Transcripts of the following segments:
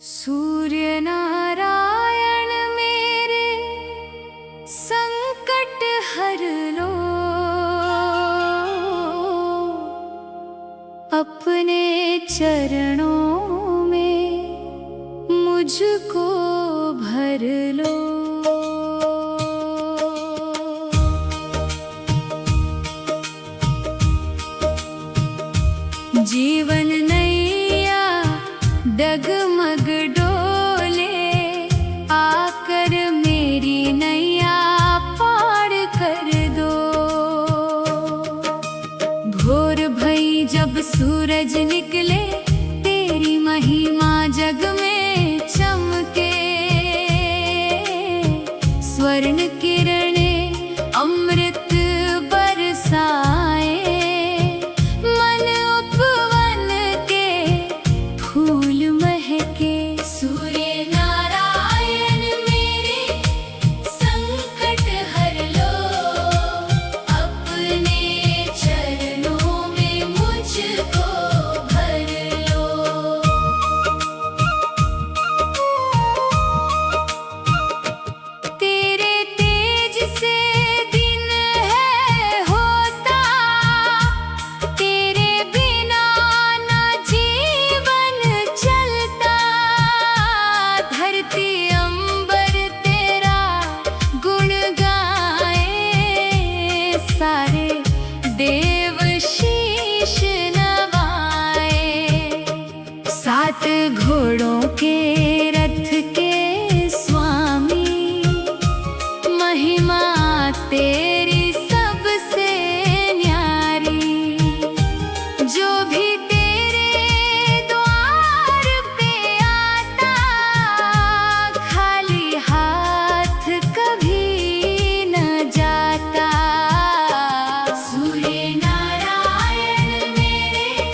सूर्य नारायण मेरे संकट हर लो, अपने चरणों में मुझको भर लो। जीवन नैया डगमग डोले, आकर मेरी नैया पार कर दो। भोर भई जब सूरज निकले, तेरी महिमा जग में चमके। स्वर्ण किरणें अमृत बरसाए, मन उपवन के फूल महके। सूर्य नारायण मेरे संकट हर लो, अपने चरणों में मुझको भर लो। तेरे तेज से दिन है होता, तेरे बिना ना जीवन चलता। धरती अंबर तेरा गुण गाए, सारे देव शीश नवाए। सात घोड़ों के रथ के स्वामी, महिमा तेरी सबसे न्यारी। जो भी तेरे द्वार पे आता, खाली हाथ कभी न जाता। सूर्य नारायण मेरे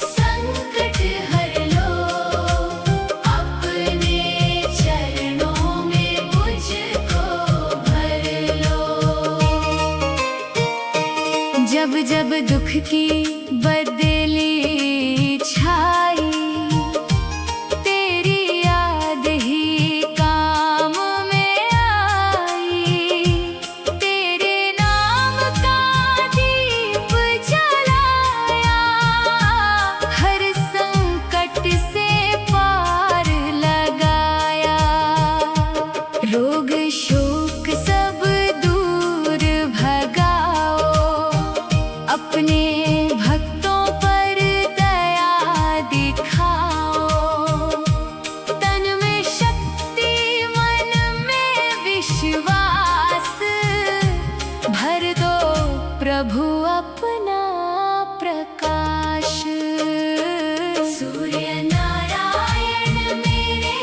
संकट हर लो, अपने चरणों में मुझको भर लो। जब जब दुख की बदली छाई, तेरी याद ही काम में आई। तेरे नाम का दीप जलाया, हर संकट से पार लगाया। रोग शोक सब दूर भगाओ, अपने भक्तों पर दया दिखाओ। तन में शक्ति मन में विश्वास, भर दो प्रभु अपना प्रकाश। सूर्य नारायण मेरे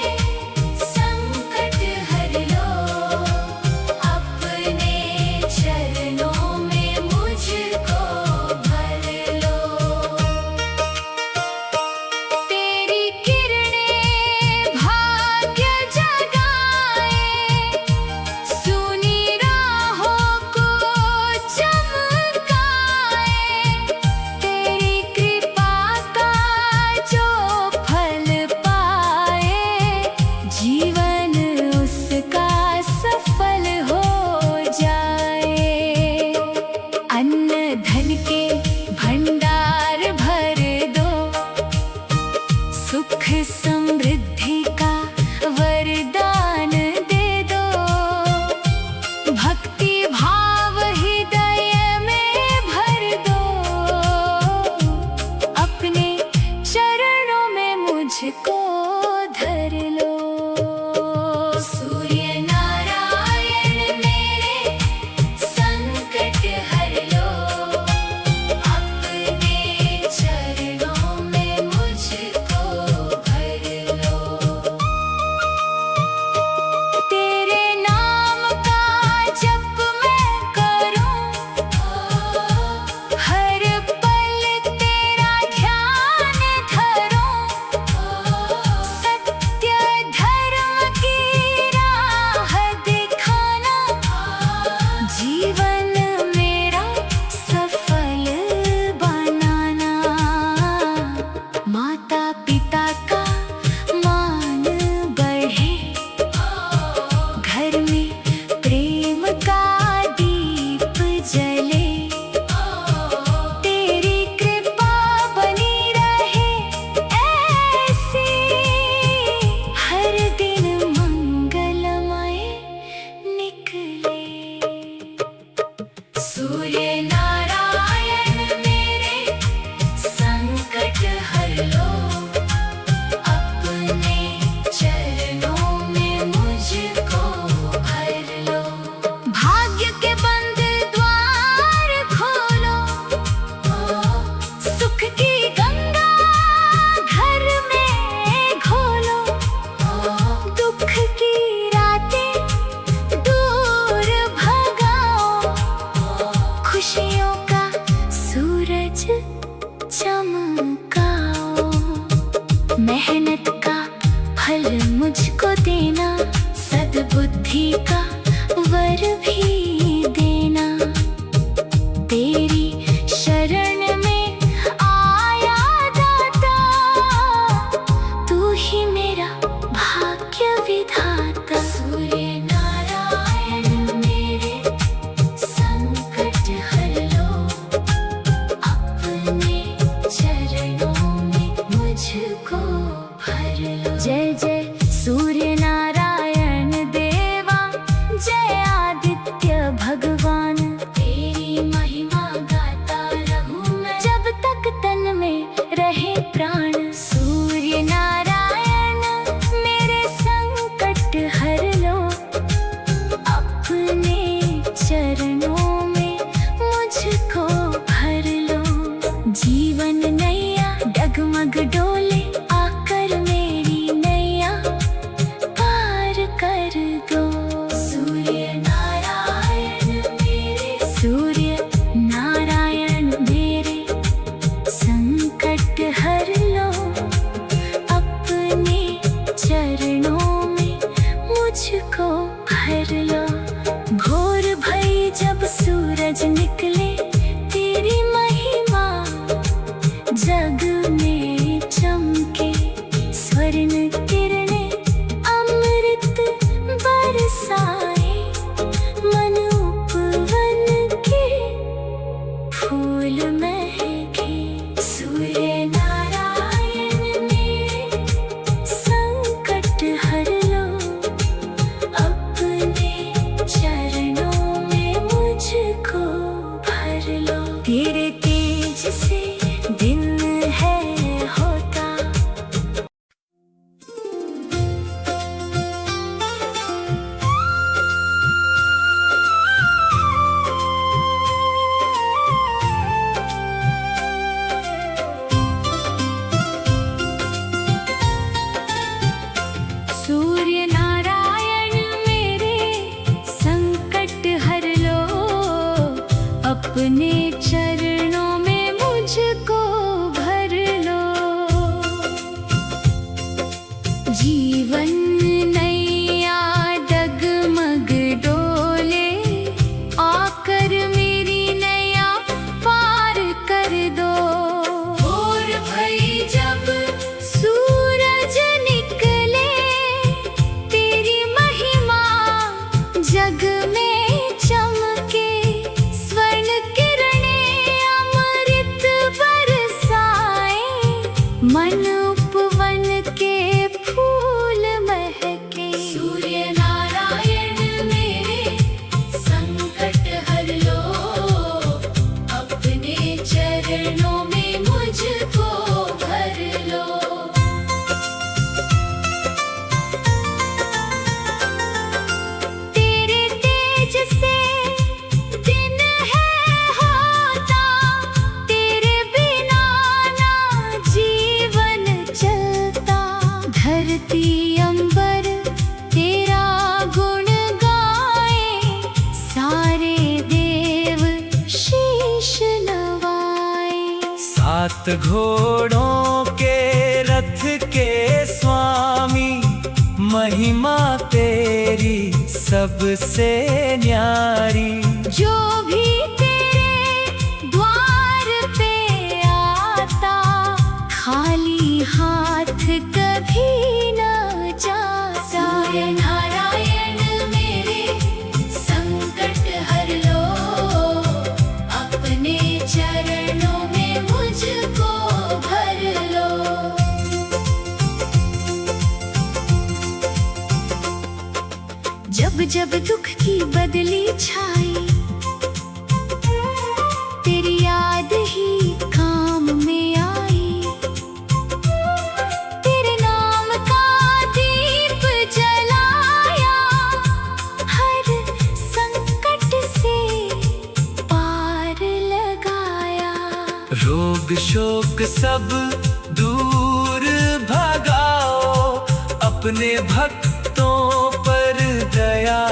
संकट हर लो, अपने चरणों में मुझको भर लो। तेरी किरणें भाग्य जगाए, सुनी राहों को चमकाए। तेरी कृपा का जो फल पाए, जीवन उसका सफल हो जाए। अन्न धन के भंडार भर दो, सुख समृद्धि का वरदान दे दो। भक्ति भाव हृदय में भर दो, अपने चरणों में मुझको धर लो। सूर्य नारायण मेरे संकट हर लो, अपने चरणों में मुझको भर लो। तेरे नाम का जप मैं करूं, हर पल तेरा ध्यान धरूं। फल मुझको देना, सद्बुद्धि का वर भी देना। तेरी शरण में आया दाता, तू ही मेरा भाग्य विधाता। सूर्य नारायण मेरे संकट हर लो, अपने चरणों में मुझको भर लो। जय जय सूर्य नारायण देवा, जय आदित्य भगवान। तेरी महिमा गाता रहूं मैं, जब तक तन में रहे प्राण। सूर्य नारायण मेरे संकट हर लो, अपने चरणों में मुझको भर लो। जीवन नैया डगमग डोले, आकर मेरी नैया पार कर दो। सूर्य नारायण मेरे, सूर्य नारायण मेरे संकट हर लो, अपने चरणों में मुझको भर लो। भोर भई जब सूरज निकले, तेरी महिमा जग में चमके। स्वर्ण किरणें अमृत बरसाए, मन उपवन के फूल महके। सूर्य नारायण मेरे संकट हर लो, अपने चरणों में मुझको भर लो। तेरे तेज से दिन है होता, सूर्य नारायण मेरे संकट हर लो, अपने चरणों में मुझको भर लो। जीवन नैया डगमग डोले, आकर मेरी नैया पार कर दो। भोर भई जब सूरज निकले, तेरी महिमा जग में चमके। स्वर्ण किरणें अमृत बरसाए, मन उपवन के फूल महके। सूर्य नारायण मेरे संकट हर लो, अपने चरणों में मुझको भर लो। तेरे तेज से दिन है होता, तेरे बिना ना जीवन चलता। धरती अंबर तेरा गुण गाए, सारे देव शीश नवाए। सात घोड़ों के रथ के स्वामी, महिमा तेरी सबसे न्यारी। जो भी तेरे द्वार पे आता, खाली हाथ कभी न जाता। सूर्य नारायण मेरे संकट हर लो, अपने चरणों में मुझको भर लो। जब जब दुख की बदली छाई, तेरी याद ही काम में आई। तेरे नाम का दीप जलाया, हर संकट से पार लगाया। रोग शोक सब दूर भगाओ, अपने भक्तों पर दया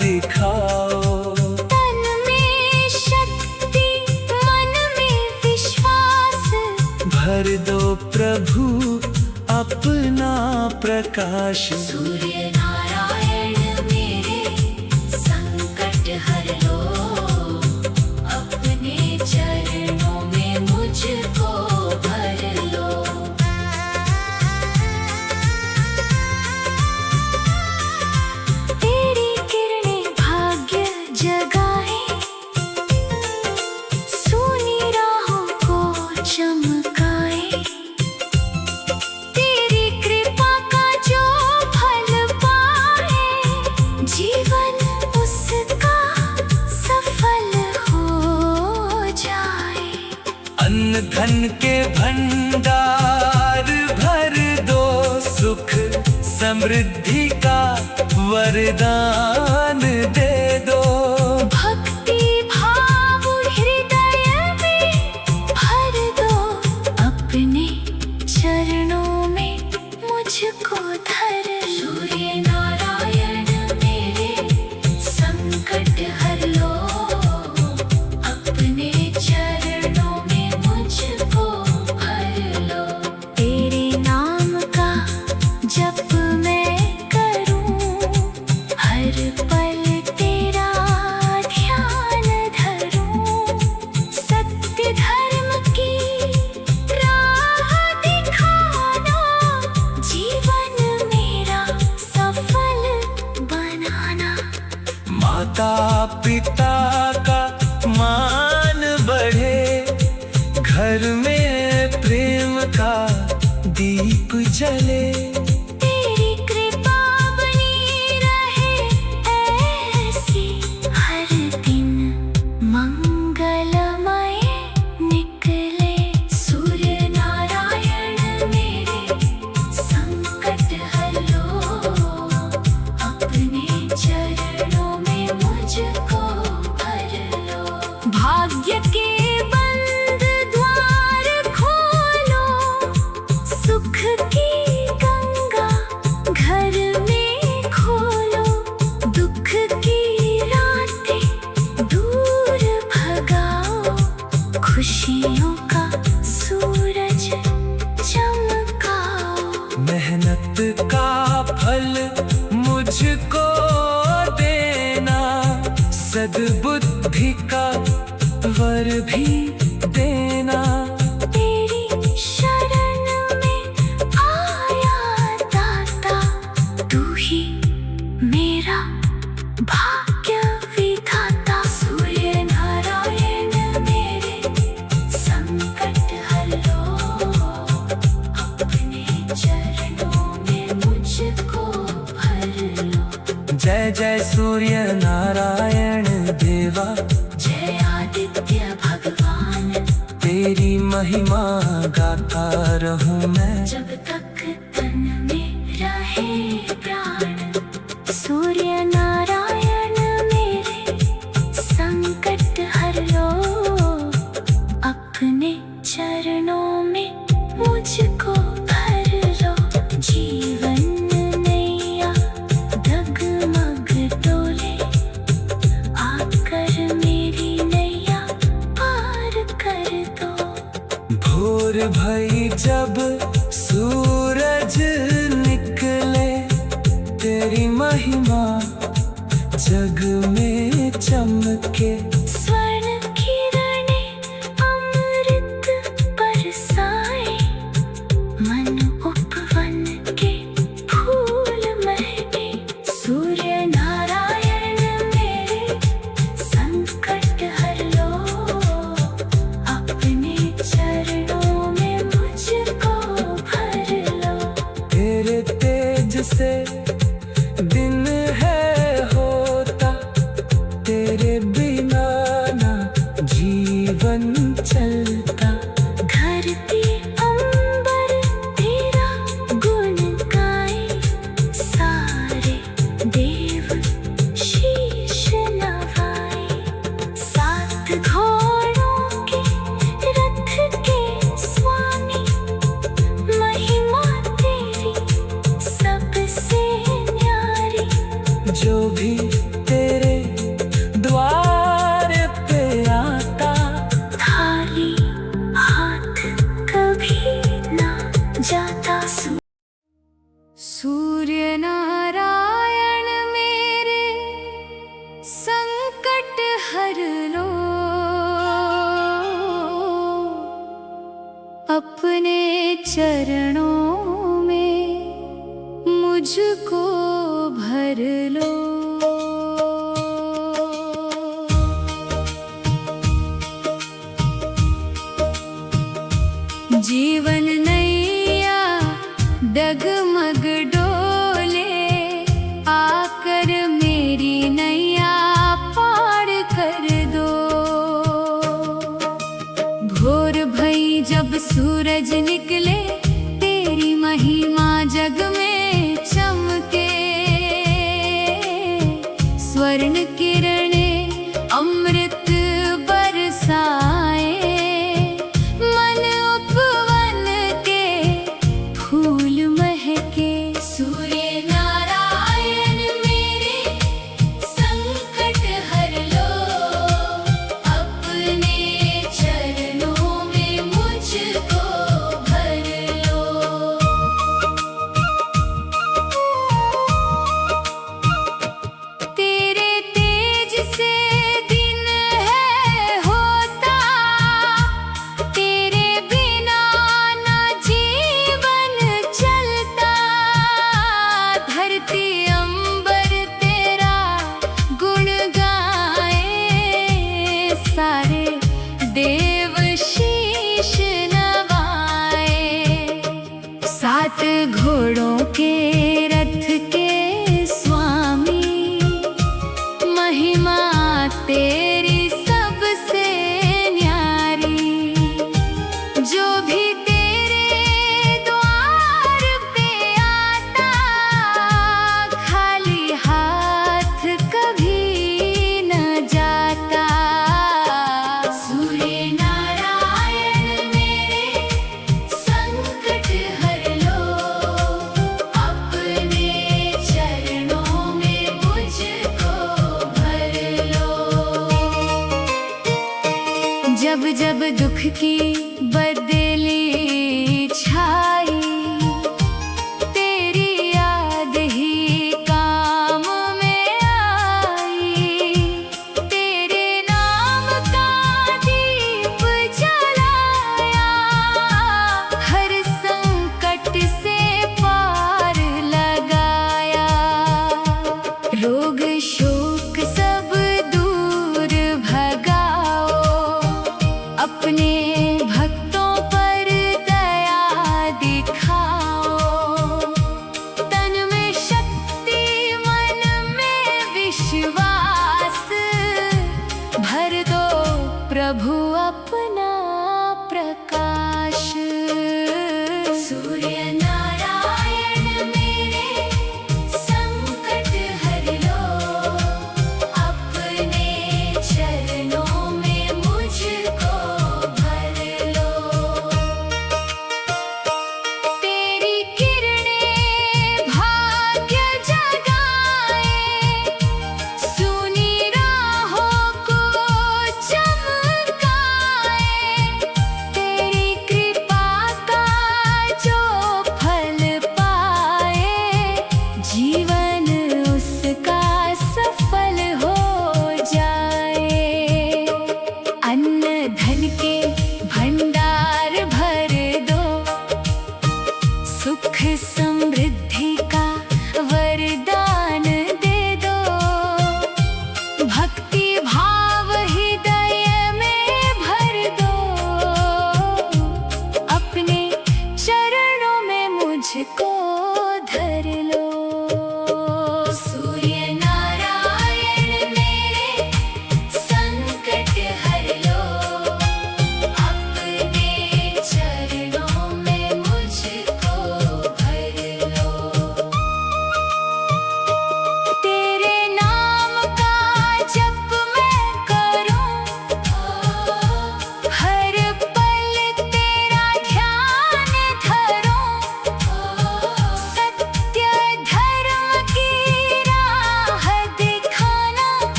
दिखाओ। तन में शक्ति, मन में विश्वास, भर दो प्रभु अपना प्रकाश। सूर्य नारायण मेरे संकट हर लो, अपने चरणों में मुझको भर लो। तेरी किरणें भाग्य जगाए, सूनी राहों को चमकाए। तेरी कृपा का जो फल पाए, जीवन उसका सफल हो जाए। अन्न धन के भंडार भर दो, सुख समृद्धि का वरदान दे दो। भक्ति भाव हृदय में भर दो, अपने चरणों में मुझको धर। सूर्य नारायण मेरे संकट हर लो, अपने चरणों में मुझको भर लो। तेरे नाम का जप मैं करूं, हर पल तेरा ध्यान धरूं। सत्य धर्म की राह दिखाना, जीवन मेरा सफल बनाना। माता पिता का मान बढ़े, घर में प्रेम का दीप जले। तेरी कृपा बनी रहे ऐसी, हर दिन मंगलमय निकले। सूर्य नारायण मेरे संकट हर लो, अपने चरणों में मुझको भर लो। भाग्य के बंद द्वार खोलो, सुख की गंगा घर में खोलो। दुख की रातें दूर भगाओ, खुशियों का सूरज चमकाओ। मेहनत का फल मुझको देना, सद्बुद्धि का वर भी देना। तेरी शरण में आया दाता, तू ही मेरा भाग्य विधाता। सूर्य नारायण मेरे संकट हर लो, अपने चरणों में मुझको भर लो। जय जय सूर्य नारायण देवा, जय आदित्य भगवान, तेरी महिमा गाता रहूं मैं। जब तक तन में रहे प्राण। सूर्य नारायण मेरे संकट हर लो, अपने चरणों में मुझको भर लो। जीवन नैया डगमग डोले, आकर मेरी नैया पार कर दो। भोर भई जब सूरज निकले, तेरी महिमा जग में चमके। स्वर्ण किरणें अमृत बरसाए, मन उपवन के फूल महके। सूर्य नारायण मेरे संकट हर लो, अपने चरणों में मुझको भर लो। तेरे तेज से दिन है होता, तेरे बिना ना जीवन चलता। धरती अंबर तेरा गुण गाए, सारे देव शीश नवाए। सात घोड़ों के रथ के स्वामी, महिमा तेरी सबसे न्यारी। जो भी तेरे द्वार पे आता, खाली हाथ कभी ना जाता। सूर्य नारायण मेरे संकट हर लो, अपने चरणों में मुझको भर लो। जीवन नैया डगमग डोले, आकर मेरी नैया पार कर दो। भोर भई जब सूरज निकले, तेरी महिमा जग में चमके। स्वर्ण किरणें अमृत बरसाए, मन उपवन के फूल महके। सूर्य नारायण मेरे संकट हर लो, अपने चरणों में मुझको भर लो। तेरे तेज से दिन है होता, तेरे बिना ना जीवन चलता। धरती अंबर तेरा गुण गाए, सारे देव शीश नवाए। सात घोड़ों के रथ के स्वामी, महिमा तेरी सबसे न्यारी। जो भी तेरे द्वार पे आता, खाली हाथ कभी न जाता। सूर्य नारायण मेरे संकट हर लो, अपने चरणों में मुझको भर लो। जब जब दुख की बदली छाई, तेरी याद ही काम में आई। तेरे नाम का दीप जलाया, हर संकट से पार लगाया। रोग शोक सब दूर भगाओ, अपने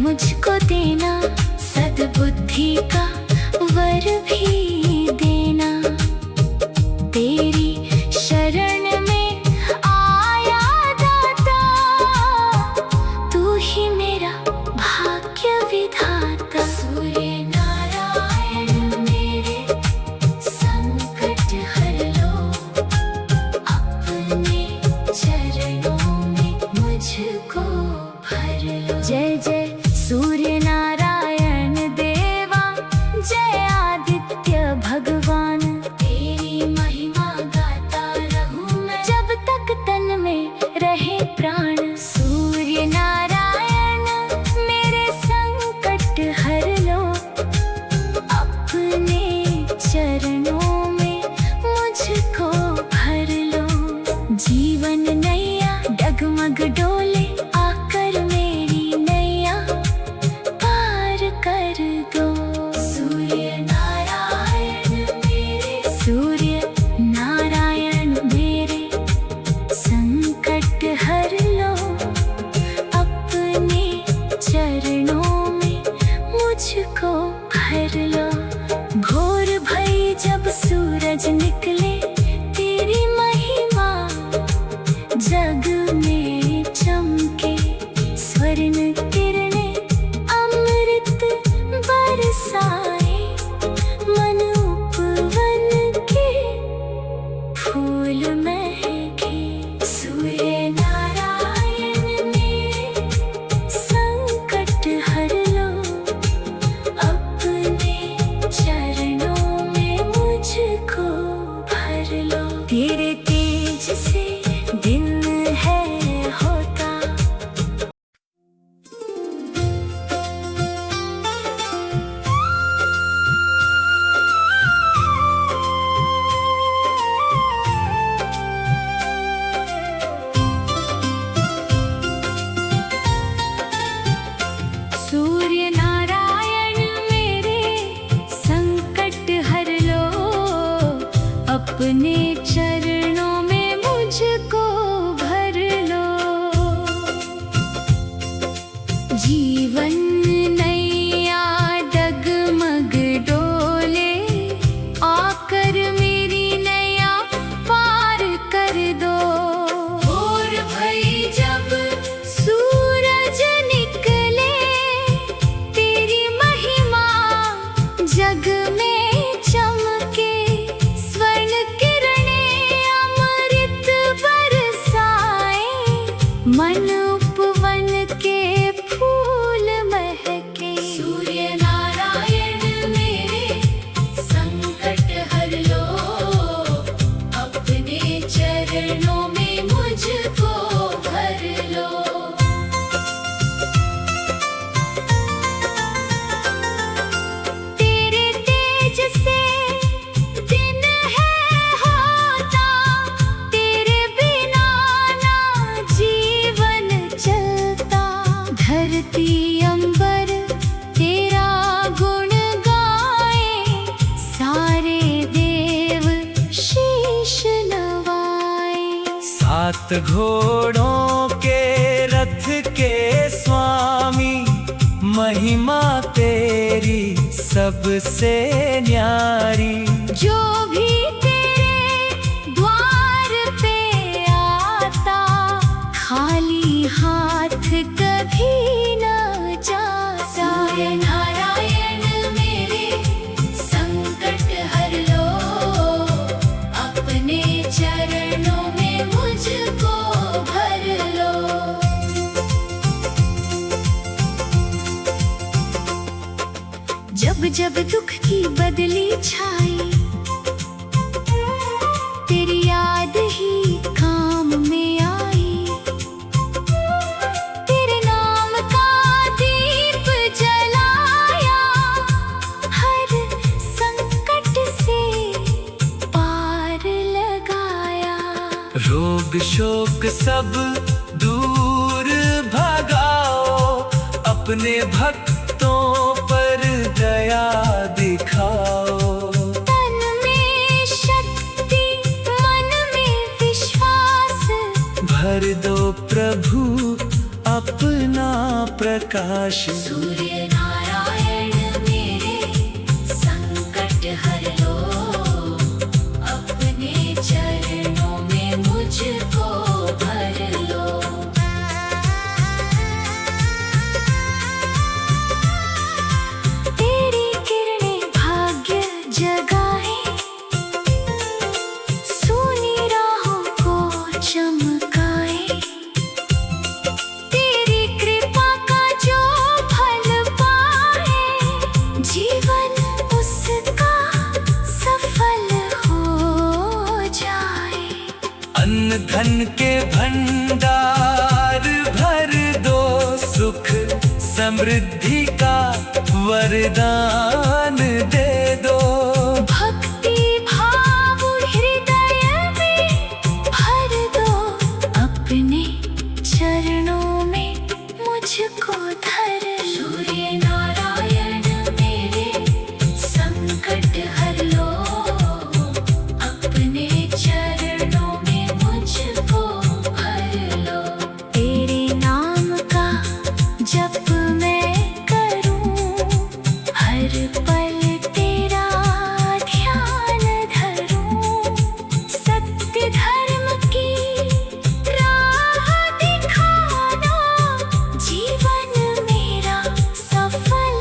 मुझको देना, सद्बुद्धि का वर भी देना। तेरी शरण में आया दाता, तू ही मेरा भाग्य विधाता। सूर्य नारायण मेरे संकट हर लो, अपने चरणों में मुझको भर लो। जय जय सूर्य नारायण देवा, जय आदित्य भगवान। तेरी महिमा गाता रहूं मैं, जब तक तन में रहे प्राण। सूर्य नारायण मेरे संकट हर लो, अपने चरणों में मुझको भर लो। जीवन नैया डगमग डोले, आकर मेरी नैया पार कर दो। सूर्य नारायण मेरे संकट हर लो, अपने चरणों में मुझको भर लो। भोर भई जब सूरज निकले, तेरी महिमा जग में चमके। स्वर्ण किरणें अमृत बरसाए, मन उपवन के फूल महके। सूर्य नारायण मेरे संकट हर लो, अपने चरणों में मुझको भर लो। तेरे तेज से दिन है होता, सूर्य नारायण मेरे संकट हर लो, अपने चरणों में मुझको भर लो। जीवन नैया डगमग डोले, आकर मेरी नैया पार कर दो। भोर भई जब सूरज निकले, तेरी महिमा जग में चमके। स्वर्ण किरणें अमृत बरसाए, मन उपवन के फूल महके। सूर्य नारायण मेरे संकट हर लो, अपने चरणों में मुझको भर लो। तेरे तेज से दिन है होता, तेरे बिना ना जीवन चलता। धरती अंबर तेरा गुण गाए, सारे देव शीश नवाए। 7 घोड़ों के रथ के स्वामी, महिमा तेरी सबसे न्यारी। जो भी तेरे द्वार पे आता, खाली हाथ कभी न जाता। सूर्य नारायण मेरे संकट हर लो, अपने चरणों में मुझको भर लो। जब जब दुख की बदली छाई, तेरी याद ही काम में आई। तेरे नाम का दीप जलाया, हर संकट से पार लगाया। रोग शोक सब दूर भगाओ, अपने भक्तों पर दया दिखाओ। तन में शक्ति, मन में विश्वास, भर दो प्रभु अपना प्रकाश। सूर्य नारायण मेरे संकट हर लो, अपने चरणों में मुझको भर लो। तेरी किरणें भाग्य जगाए, सूनी राहों को चमकाए। तेरी कृपा का जो फल पाए, जीवन उसका सफल हो जाए। अन्न धन के भंडार भर दो, सुख समृद्धि का वरदान दे दो। भक्ति भाव हृदय में भर दो, अपने चरणों में मुझको धर लो। सूर्य नारायण मेरे संकट हर लो, अपने चरणों में मुझको भर लो। तेरे नाम का जप मैं करूं, हर पल तेरा ध्यान धरूं। सत्य धर्म की राह दिखाना, जीवन मेरा सफल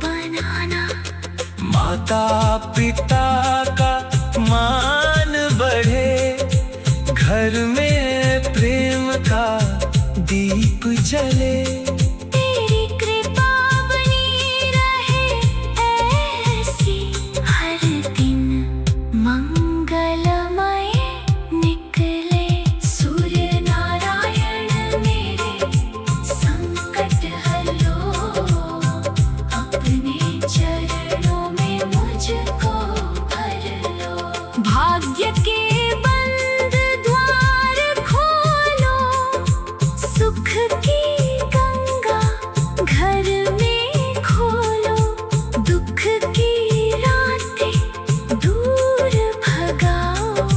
बनाना। माता पिता का मान बढ़े, घर में प्रेम का दीप जले। तेरी कृपा बनी रहे ऐसी, हर दिन मंगलमय निकले। सूर्य नारायण मेरे संकट हर लो, अपने चरणों में मुझको भर लो। भाग्य के बंद द्वार खोलो, सुख की गंगा घर में खोलो। दुख की रातें दूर भगाओ,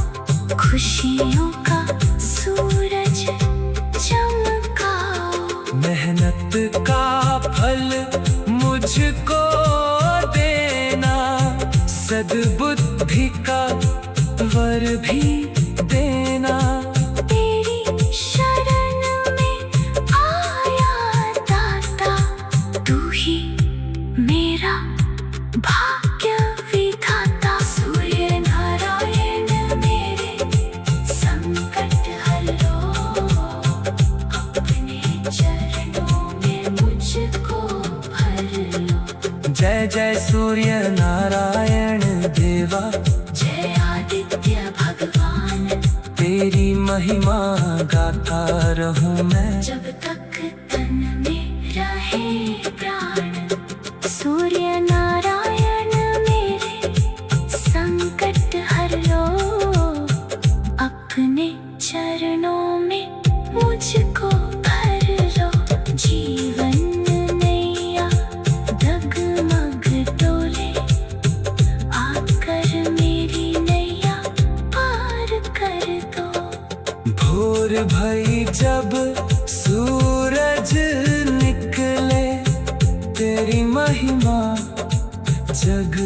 खुशियों का सूरज चमकाओ। मेहनत का फल मुझको देना, सद्बुद्धि का वर भी देना। तेरी शरण में आया दाता, तू ही मेरा भाग्य विधाता। सूर्य नारायण मेरे संकट हर लो, अपने चरणों में मुझको भर लो। जय जय सूर्य नारायण देवा, जय आदित्य भगवान, तेरी महिमा गाता रहूं मैं। जब तक तन में रहे प्राण। सूर्य नारायण मेरे संकट हर लो, अपने चरणों में मुझको भर लो। जीवन नैया डगमग डोले, आकर मेरी नैया पार कर दो। भोर भई जब सूरज निकले, तेरी महिमा जग